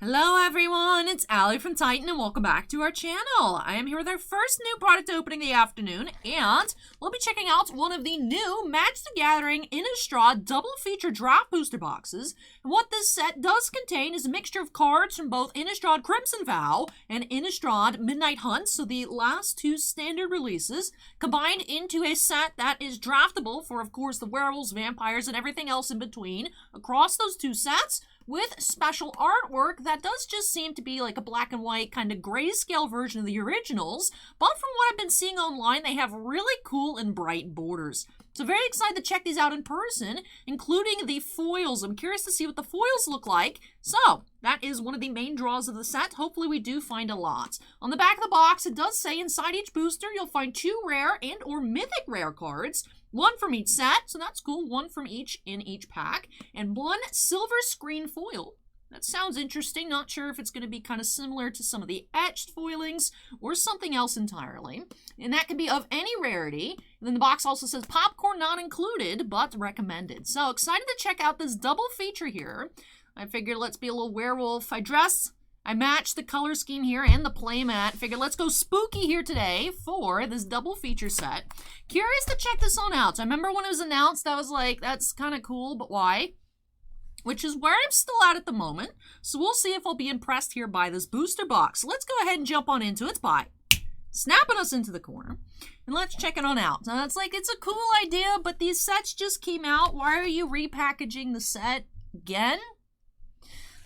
Hello everyone, it's Allie from Titan and welcome back to our channel. I am here with our first new product opening of the afternoon and we'll be checking out one of the new Magic the Gathering INNISTRAD double feature draft booster boxes. And what this set does contain is a mixture of cards from both INNISTRAD Crimson Vow and INNISTRAD Midnight Hunt, so the last two standard releases, combined into a set that is draftable for, of course, the werewolves, vampires, and everything else in between across those two sets, with special artwork that does just seem to be like a black and white kind of grayscale version of the originals, but from what I've been seeing online, they have really cool and bright borders. So very excited to check these out in person, including the foils. I'm curious to see what the foils look like. So that is one of the main draws of the set. Hopefully we do find a lot. On the back of the box, it does say inside each booster, you'll find 2 rare and or mythic rare cards. 1 from each set, so that's cool. 1 from each in each pack. And 1 silver screen foil. That sounds interesting. Not sure if it's going to be kind of similar to some of the etched foilings or something else entirely. And that can be of any rarity. And then the box also says popcorn not included, but recommended. So excited to check out this double feature here. I figured let's be a little werewolf. I matched the color scheme here and the playmat. Figured let's go spooky here today for this double feature set. Curious to check this one out. So I remember when it was announced, I was like, that's kind of cool, but why? Which is where I'm still at the moment. So we'll see if I'll be impressed here by this booster box. Let's go ahead and jump on into it by snapping us into the corner. And let's check it on out. Now it's like, it's a cool idea, but these sets just came out. Why are you repackaging the set again?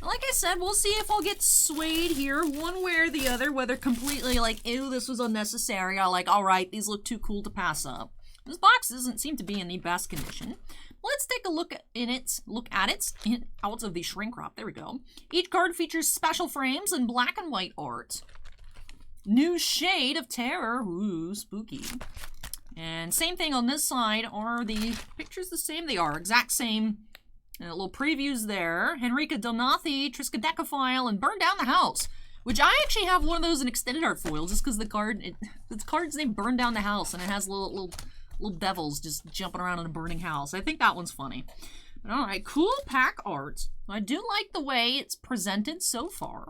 Like I said, we'll see if I'll get swayed here one way or the other, whether completely like, ew, this was unnecessary, or like, all right, these look too cool to pass up. This box doesn't seem to be in the best condition. Let's take a look at it out of the shrink wrap. There we go. Each card features special frames and black and white art. New shade of terror. Ooh, spooky. And same thing on this side. Are the pictures the same? They are. Exact same. And a little previews there. Henrika Delnathi, Triskaidekaphile, and Burn Down the House. Which I actually have one of those in extended art foil just because the card's name Burn Down the House, and it has little devils just jumping around in a burning house. I think that one's funny. But alright, cool pack art. I do like the way it's presented so far.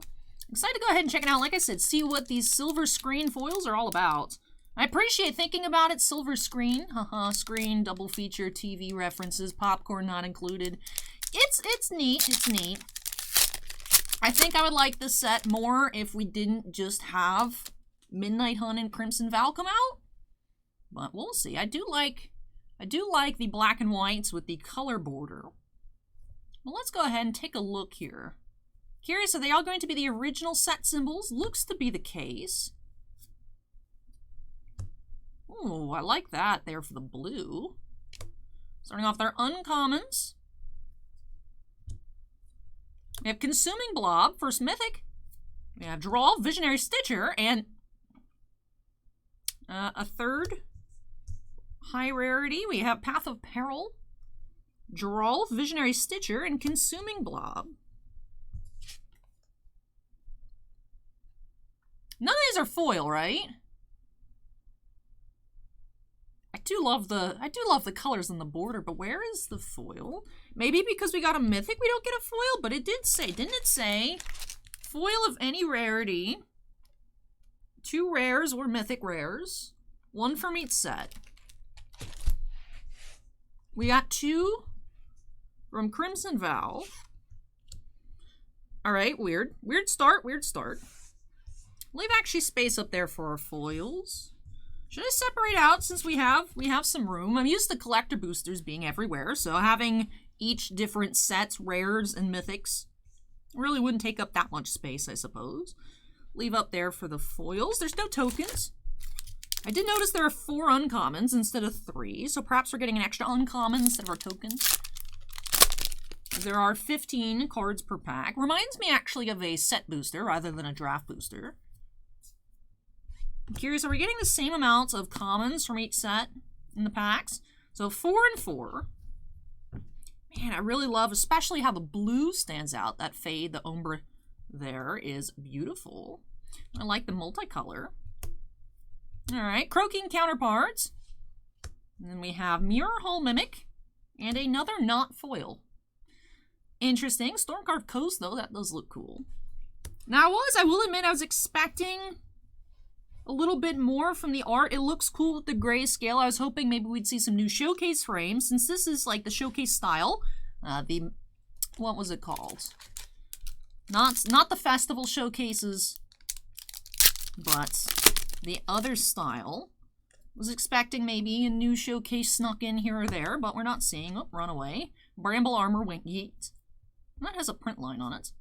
Excited to go ahead and check it out. Like I said, see what these silver screen foils are all about. I appreciate thinking about it. Silver screen, screen, double feature, TV references, popcorn not included. It's neat, it's neat. I think I would like this set more if we didn't just have Midnight Hunt and Crimson Vow come out. But we'll see. I do like the black and whites with the color border. Well, let's go ahead and take a look here. Curious, are they all going to be the original set symbols? Looks to be the case. Ooh, I like that there for the blue. Starting off their uncommons. We have Consuming Blob, first mythic. We have Draw, Visionary Stitcher, and a third high rarity. We have Path of Peril, Draw, Visionary Stitcher, and Consuming Blob. None of these are foil, right? I do love the colors on the border, but where is the foil? Maybe because we got a mythic we don't get a foil, but it did say, didn't it say foil of any rarity, 2 rares or mythic rares, 1 from each set. We got 2 from Crimson Vow. Alright, weird start. Leave actually space up there for our foils. Should I separate out since we have some room? I'm used to collector boosters being everywhere, so having each different sets, rares, and mythics really wouldn't take up that much space, I suppose. Leave up there for the foils. There's no tokens. I did notice there are 4 uncommons instead of 3, so perhaps we're getting an extra uncommon instead of our tokens. There are 15 cards per pack. Reminds me actually of a set booster rather than a draft booster. I'm curious, are we getting the same amounts of commons from each set in the packs? So 4 and 4. Man, I really love, especially how the blue stands out. That fade, the ombre there is beautiful. I like the multicolor. All right, Croaking Counterparts. And then we have Mirror Hall Mimic and another not foil. Interesting. Stormcarved Coast, though, that does look cool. Now I will admit, I was expecting a little bit more from the art. It looks cool with the grayscale. I was hoping maybe we'd see some new showcase frames, since this is like the showcase style. What was it called? Not the festival showcases, but the other style. Was expecting maybe a new showcase snuck in here or there, but we're not seeing. Oh, Runaway. Bramble Armor, Wink Yeet. That has a print line on it.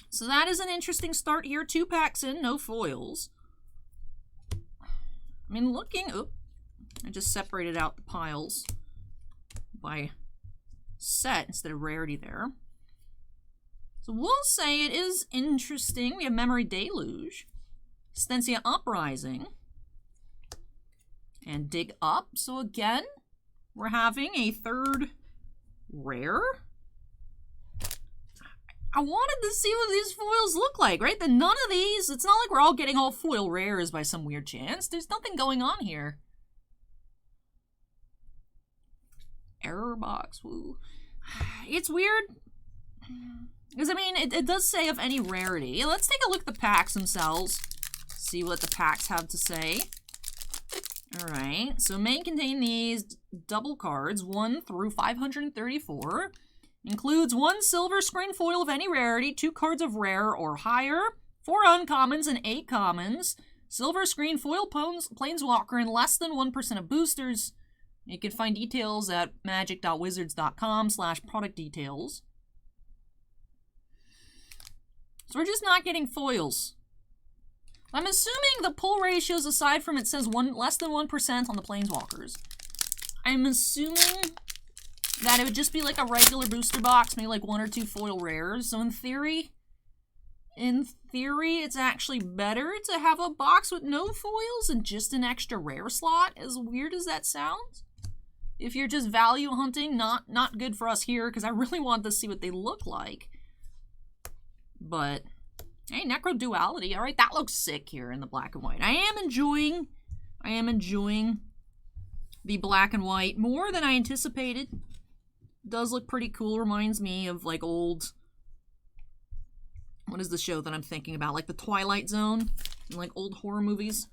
So that is an interesting start here. 2 packs in, no foils. I mean, I just separated out the piles by set instead of rarity there. So we'll say it is interesting. We have Memory Deluge, Stensia Uprising, and Dig Up. So again, we're having a third rare. I wanted to see what these foils look like, right? None of these, it's not like we're all getting all foil rares by some weird chance. There's nothing going on here. Error box, woo. It's weird. Because, I mean, it does say of any rarity. Let's take a look at the packs themselves. See what the packs have to say. Alright, so may contain these double cards, 1 through 534. Includes 1 silver screen foil of any rarity, 2 cards of rare or higher, 4 uncommons and 8 commons. Silver screen foil planeswalker in less than 1% of boosters. You can find details at magic.wizards.com/product details. So we're just not getting foils. I'm assuming the pull ratios, aside from it says less than 1% on the planeswalkers, I'm assuming that it would just be like a regular booster box, maybe like 1 or 2 foil rares. So in theory, it's actually better to have a box with no foils and just an extra rare slot, as weird as that sounds. If you're just value hunting, not good for us here, because I really want to see what they look like. But hey, Necro Duality, all right, that looks sick here in the black and white. I am enjoying the black and white more than I anticipated. Does look pretty cool. Reminds me of like old, what is the show that I'm thinking about? Like the Twilight Zone and like old horror movies.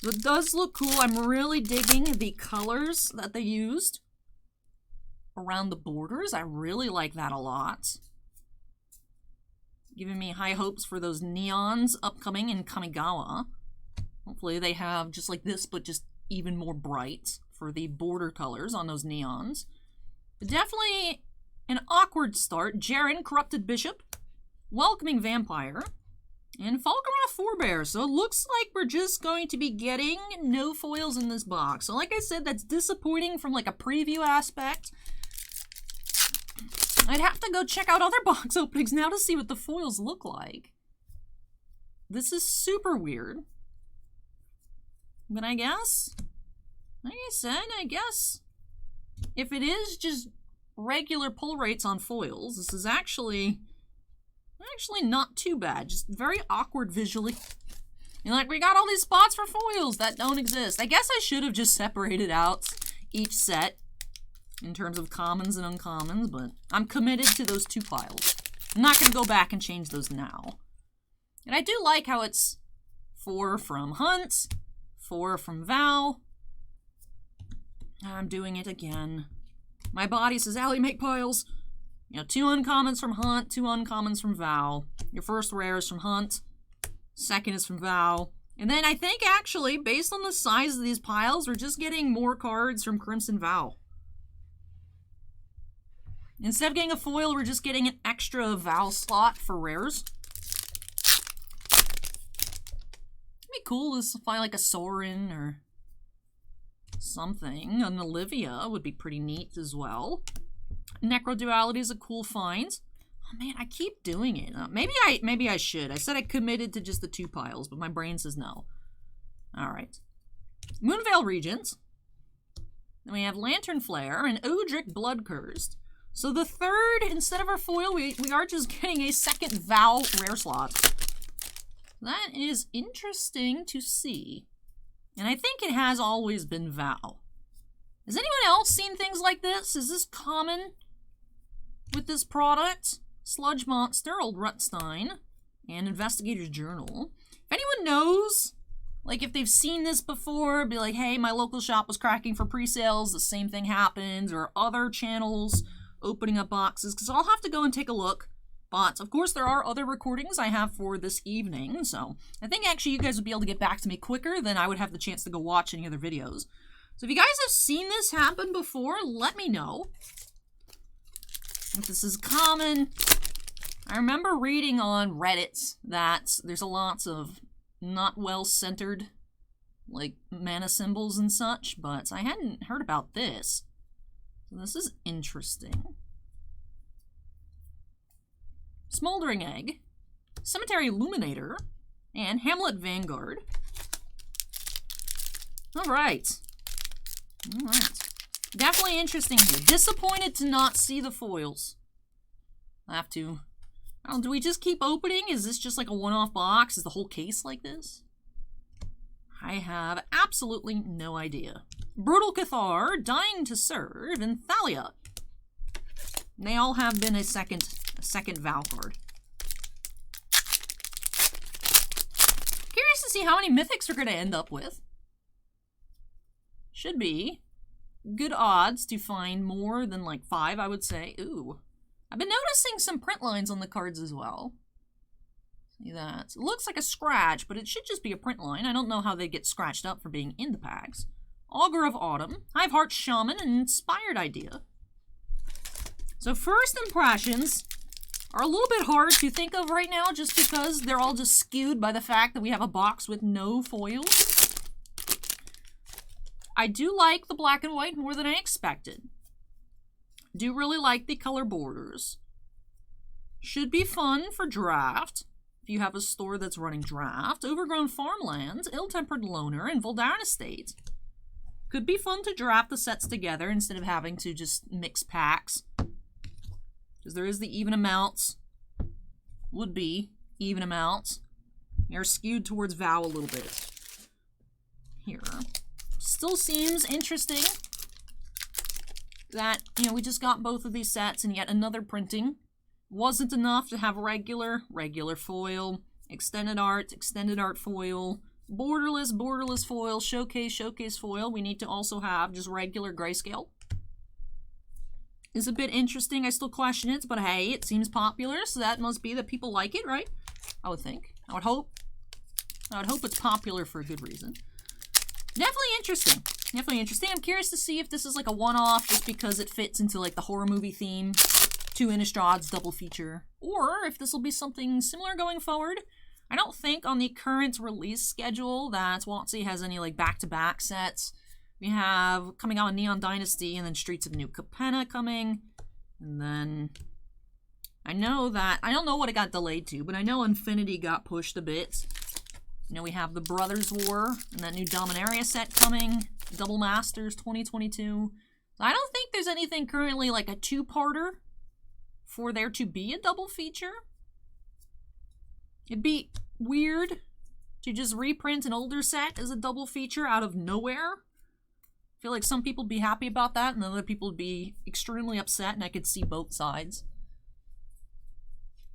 So it does look cool. I'm really digging the colors that they used around the borders. I really like that a lot. Giving me high hopes for those neons upcoming in Kamigawa. Hopefully they have just like this, but just even more bright for the border colors on those neons. But definitely an awkward start. Jaren, Corrupted Bishop, Welcoming Vampire, and Falcaroth Forebear. So it looks like we're just going to be getting no foils in this box. So like I said, that's disappointing from like a preview aspect. I'd have to go check out other box openings now to see what the foils look like. This is super weird. But I guess, like I said, if it is just regular pull rates on foils, this is actually not too bad. Just very awkward visually. You're like, we got all these spots for foils that don't exist. I guess I should have just separated out each set in terms of commons and uncommons, but I'm committed to those 2 piles. I'm not going to go back and change those now. And I do like how it's 4 from Hunt, 4 from Val. I'm doing it again. My body says, Allie, make piles. You know, 2 uncommons from Hunt, 2 uncommons from Val. Your first rare is from Hunt. Second is from Val. And then I think, actually, based on the size of these piles, we're just getting more cards from Crimson Val. Instead of getting a foil, we're just getting an extra Val slot for rares. It'd be cool to find like a Sorin or something. An Olivia would be pretty neat as well. Necro Duality is a cool find. Oh man, I keep doing it. Maybe I should. I said I committed to just the 2 piles, but my brain says no. Alright. Moonveil Regent. Then we have Lantern Flare and Odric Bloodcursed. So the third, instead of our foil, we are just getting a second Val rare slot. That is interesting to see. And I think it has always been Val. Has anyone else seen things like this? Is this common with this product? Sludge Monster, Old Rutstein, and Investigator's Journal. If anyone knows, like if they've seen this before, be like, hey, my local shop was cracking for pre-sales, the same thing happens, or other channels opening up boxes, because I'll have to go and take a look. But, of course, there are other recordings I have for this evening, so I think actually you guys would be able to get back to me quicker than I would have the chance to go watch any other videos. So if you guys have seen this happen before, let me know. If this is common, I remember reading on Reddit that there's a lot of not well-centered, like, mana symbols and such, but I hadn't heard about this. So this is interesting. Smoldering Egg, Cemetery Illuminator, and Hamlet Vanguard. Alright. Alright. Definitely interesting here. Disappointed to not see the foils. I have to... Oh, do we just keep opening? Is this just like a one-off box? Is the whole case like this? I have absolutely no idea. Brutal Cathar, Dying to Serve, and Thalia. They all have been a second Vow card. Curious to see how many mythics we're going to end up with. Should be good odds to find more than like 5, I would say. Ooh. I've been noticing some print lines on the cards as well. See that? It looks like a scratch, but it should just be a print line. I don't know how they get scratched up for being in the packs. Augur of Autumn, Hiveheart Shaman, and Inspired Idea. So first impressions are a little bit hard to think of right now just because they're all just skewed by the fact that we have a box with no foils. I do like the black and white more than I expected. Do really like the color borders. Should be fun for draft. If you have a store that's running draft. Overgrown Farmlands, Ill-Tempered Loner, and Voldaren Estate. Could be fun to draft the sets together instead of having to just mix packs. Because there is the even amounts. Would be even amounts. They're skewed towards Vow a little bit. Here. Still seems interesting that, you know, we just got both of these sets and yet another printing. Wasn't enough to have regular foil, extended art foil, borderless foil, showcase foil. We need to also have just regular grayscale. Is a bit interesting. I still question it, but hey, it seems popular, so that must be that people like it, right? I would think. I would hope it's popular for a good reason. Definitely interesting. Definitely interesting. I'm curious to see if this is like a one-off just because it fits into like the horror movie theme to Innistrad's double feature. Or if this will be something similar going forward. I don't think on the current release schedule that WotC has any like back-to-back sets. We have coming out in Neon Dynasty and then Streets of New Capenna coming. And then I know that, I don't know what it got delayed to, but I know Infinity got pushed a bit. You know, we have the Brothers War and that new Dominaria set coming. Double Masters 2022. So I don't think there's anything currently like a two-parter for there to be a double feature. It'd be weird to just reprint an older set as a double feature out of nowhere. I feel like some people would be happy about that and other people would be extremely upset, and I could see both sides.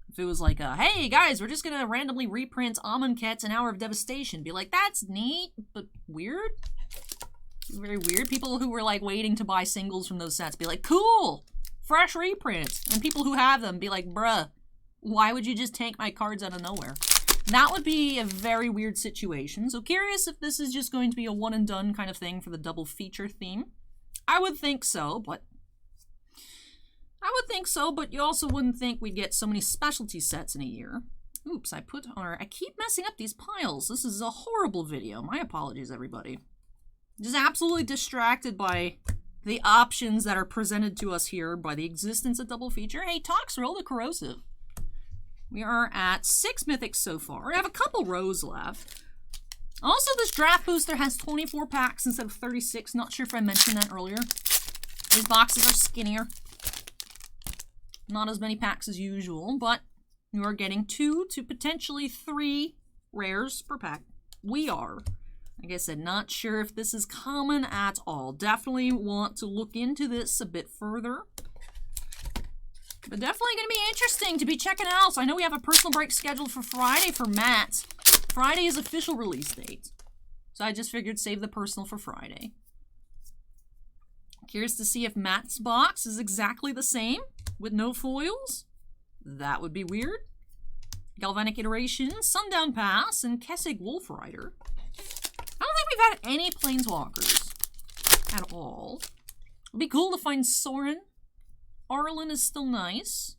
If it was like, hey guys, we're just gonna randomly reprint Amonkhet's An Hour of Devastation. Be like, that's neat, but weird. Very weird. People who were like waiting to buy singles from those sets be like, cool, fresh reprints. And people who have them be like, bruh, why would you just take my cards out of nowhere? That would be a very weird situation. So curious if this is just going to be a one and done kind of thing for the double feature theme. I would think so, but you also wouldn't think we'd get so many specialty sets in a year. Oops, I keep messing up these piles. This is a horrible video. My apologies, everybody. Just absolutely distracted by the options that are presented to us here by the existence of double feature. Hey, Toxrill the Corrosive. We are at 6 mythics so far. We have a couple rows left. Also, this draft booster has 24 packs instead of 36. Not sure if I mentioned that earlier. These boxes are skinnier. Not as many packs as usual, but you are getting 2 to potentially 3 rares per pack. We are. Like I said, not sure if this is common at all. Definitely want to look into this a bit further. But definitely going to be interesting to be checking out. So I know we have a personal break scheduled for Friday for Matt. Friday is official release date. So I just figured save the personal for Friday. Curious to see if Matt's box is exactly the same with no foils. That would be weird. Galvanic Iteration, Sundown Pass, and Kessig Wolf Rider. I don't think we've had any Planeswalkers at all. It'd be cool to find Sorin. Arlen is still nice.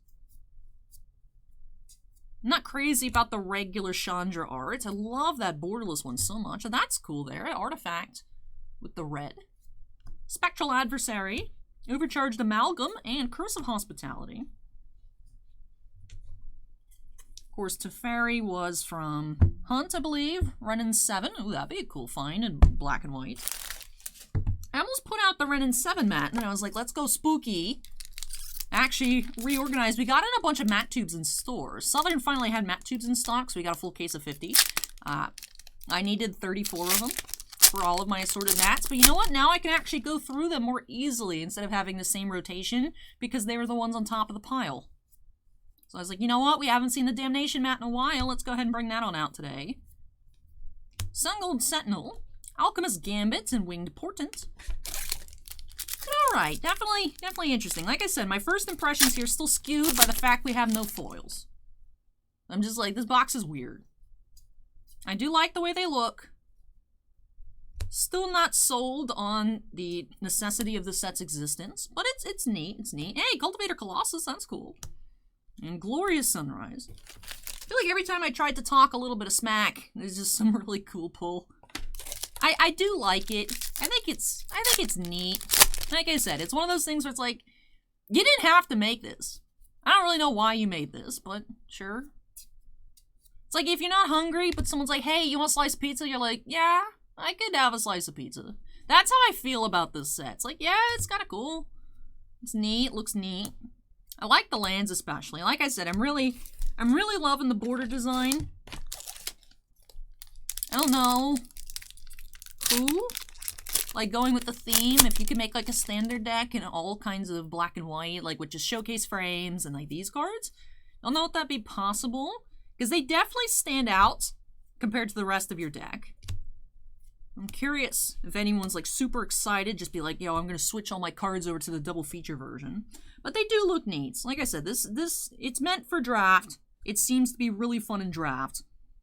I'm not crazy about the regular Chandra art. I love that borderless one so much. And that's cool there. Artifact with the red. Spectral Adversary, Overcharged Amalgam, and Curse of Hospitality. Of course, Teferi was from Hunt, I believe. Renin 7. Ooh, that'd be a cool find in black and white. I almost put out the Renin 7 mat, and then I was like, let's go spooky. Actually, reorganized. We got in a bunch of mat tubes in stores. Southern finally had mat tubes in stock, so we got a full case of 50. I needed 34 of them for all of my assorted mats. But you know what? Now I can actually go through them more easily instead of having the same rotation because they were the ones on top of the pile. So I was like, you know what? We haven't seen the Damnation mat in a while. Let's go ahead and bring that on out today. Sungold Sentinel, Alchemist Gambit, and Winged Portent. Alright, definitely interesting. Like I said, my first impressions here still skewed by the fact we have no foils. I'm just like, this box is weird. I do like the way they look. Still not sold on the necessity of the set's existence, but it's neat, it's neat. Hey, Cultivator Colossus, that's cool. And Glorious Sunrise. I feel like every time I tried to talk a little bit of smack, there's just some really cool pull. I do like it. I think it's neat. Like I said, it's one of those things where it's like, you didn't have to make this. I don't really know why you made this, but sure. It's like if you're not hungry, but someone's like, hey, you want a slice of pizza? You're like, yeah, I could have a slice of pizza. That's how I feel about this set. It's like, yeah, it's kind of cool. It's neat, looks neat. I like the lands especially. Like I said, I'm really loving the border design. I don't know who, like going with the theme, if you could make like a standard deck in all kinds of black and white, like with just showcase frames and like these cards. I don't know if that'd be possible, because they definitely stand out compared to the rest of your deck. I'm curious if anyone's like super excited, just be like, yo, I'm gonna switch all my cards over to the double feature version. But they do look neat. Like I said, this it's meant for draft. It seems to be really fun in draft.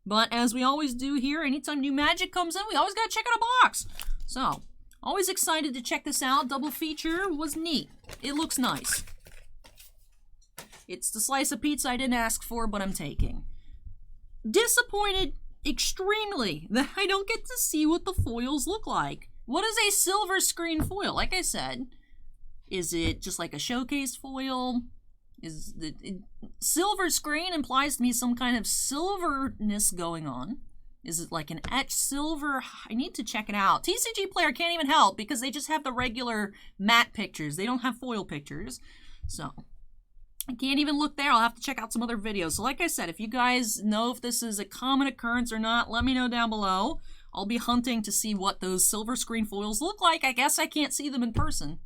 But as we always do here, anytime new Magic comes in, we always gotta check out a box. So, always excited to check this out. Double feature was neat. It looks nice. It's the slice of pizza I didn't ask for, but I'm taking. Disappointed extremely that I don't get to see what the foils look like. What is a silver screen foil? Like I said, is it just like a showcase foil? Is the silver screen implies to me some kind of silverness going on? Is it like an etched silver? I need to check it out. TCG Player can't even help because they just have the regular matte pictures. They don't have foil pictures. So I can't even look there. I'll have to check out some other videos. So like I said, if you guys know if this is a common occurrence or not, let me know down below. I'll be hunting to see what those silver screen foils look like. I guess I can't see them in person.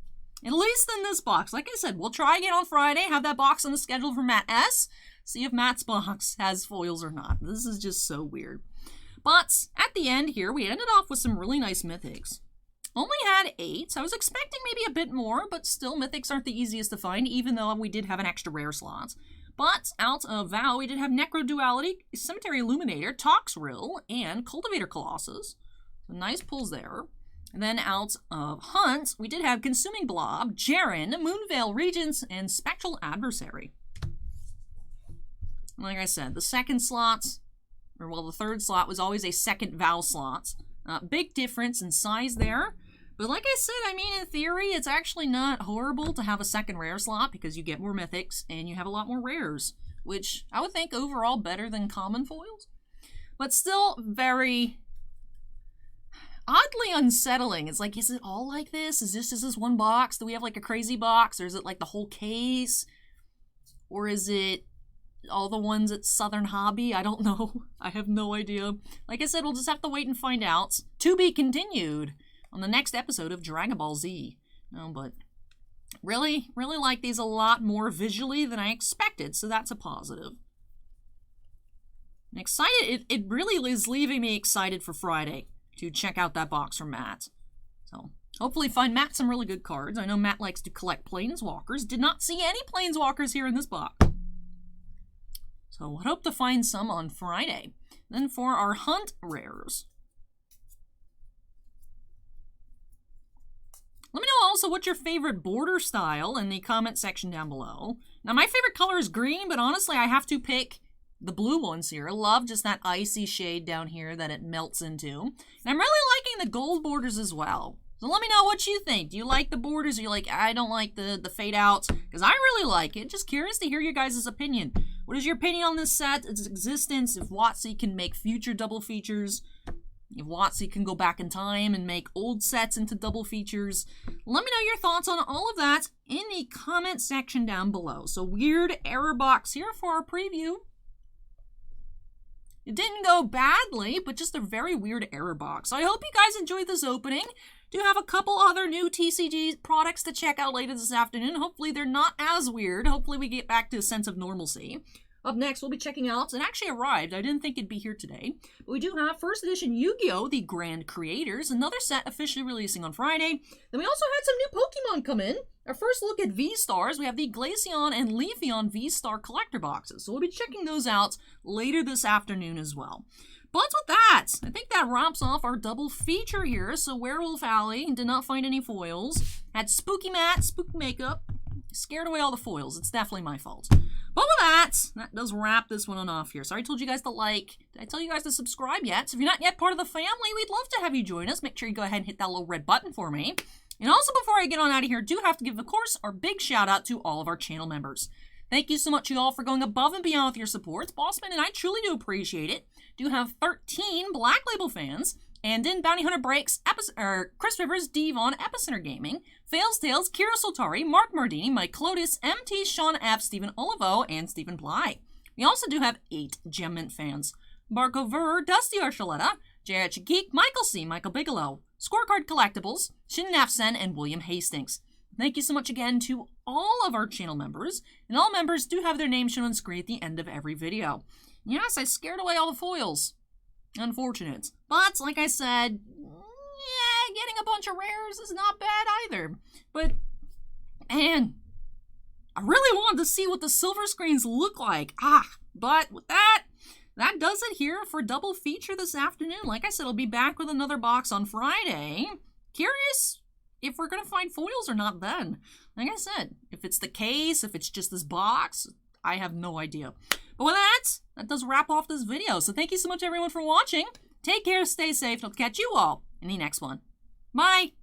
At least in this box. Like I said, we'll try again on Friday. Have that box on the schedule for Matt S. See if Matt's box has foils or not. This is just so weird. But at the end here, we ended off with some really nice mythics. Only had 8. I was expecting maybe a bit more, but still mythics aren't the easiest to find, even though we did have an extra rare slot. But out of Vow, we did have Necroduality, Cemetery Illuminator, Toxrill, and Cultivator Colossus. So nice pulls there. And then out of Hunt, we did have Consuming Blob, Jaren, Moonveil Regents, and Spectral Adversary. Like I said, the second slot, or well, the third slot was always a second Vow slot. Big difference in size there. But like I said, I mean, in theory, it's actually not horrible to have a second rare slot because you get more mythics and you have a lot more rares, which I would think overall better than common foils. But still very oddly unsettling. It's like, is it all like this? Is this one box? Do we have like a crazy box? Or is it like the whole case? Or is it all the ones at Southern Hobby? I don't know. I have no idea. Like I said, we'll just have to wait and find out. To be continued on the next episode of Dragon Ball Z. No, but Really like these a lot more visually than I expected, so that's a positive. I'm excited. It really is leaving me excited for Friday to check out that box from Matt. So hopefully find Matt some really good cards. I know Matt likes to collect Planeswalkers. Did not see any Planeswalkers here in this box. So I hope to find some on Friday. Then for our Hunt rares. Let me know also what's your favorite border style in the comment section down below. Now my favorite color is green, but honestly I have to pick the blue ones here. I love just that icy shade down here that it melts into. And I'm really liking the gold borders as well. So let me know what you think. Do you like the borders? Or you're like, I don't like the fade outs? Because I really like it. Just curious to hear your guys' opinion. What is your opinion on this set, its existence, if WotC can make future double features? If WotC can go back in time and make old sets into double features? Let me know your thoughts on all of that in the comment section down below. So weird error box here for our preview. It didn't go badly, but just a very weird error box. So I hope you guys enjoyed this opening. Do have a couple other new TCG products to check out later this afternoon. Hopefully they're not as weird. Hopefully we get back to a sense of normalcy. Up next, we'll be checking out, it actually arrived, I didn't think it'd be here today, but we do have first edition Yu-Gi-Oh! The Grand Creators, another set officially releasing on Friday. Then we also had some new Pokemon come in. Our first look at V-Stars, we have the Glaceon and Leafeon V-Star collector boxes, so we'll be checking those out later this afternoon as well. But with that, I think that wraps off our double feature here. So Werewolf Alley, did not find any foils. Had Spooky Matt, Spooky Makeup, scared away all the foils. It's definitely my fault. But with that does wrap this one on off here. So I told you guys to like. Did I tell you guys to subscribe yet? So if you're not yet part of the family, we'd love to have you join us. Make sure you go ahead and hit that little red button for me. And also before I get on out of here, do have to give, of course, our big shout out to all of our channel members. Thank you so much, you all, for going above and beyond with your support. Bossman and I truly do appreciate it. Do have 13 Black Label fans. And in Bounty Hunter Breaks, Chris Rivers, Devon, Epicenter Gaming, Fails Tales, Kira Soltari, Mark Mardini, Mike Clotis, MT, Sean F, Stephen Olivo, and Stephen Bly. We also do have 8 Gem Mint fans. Marco Ver, Dusty Archuleta, JH Geek, Michael C, Michael Bigelow, Scorecard Collectibles, Shin Nafsen, and William Hastings. Thank you so much again to all of our channel members, and all members do have their names shown on screen at the end of every video. Yes, I scared away all the foils. Unfortunate. But, like I said, yeah, getting a bunch of rares is not bad either. But, man, I really wanted to see what the silver screens look like. But with that does it here for double feature this afternoon. Like I said, I'll be back with another box on Friday. Curious if we're going to find foils or not then. Like I said, if it's the case, if it's just this box, I have no idea. But with that does wrap off this video. So thank you so much, everyone, for watching. Take care, stay safe, and I'll catch you all in the next one. Bye!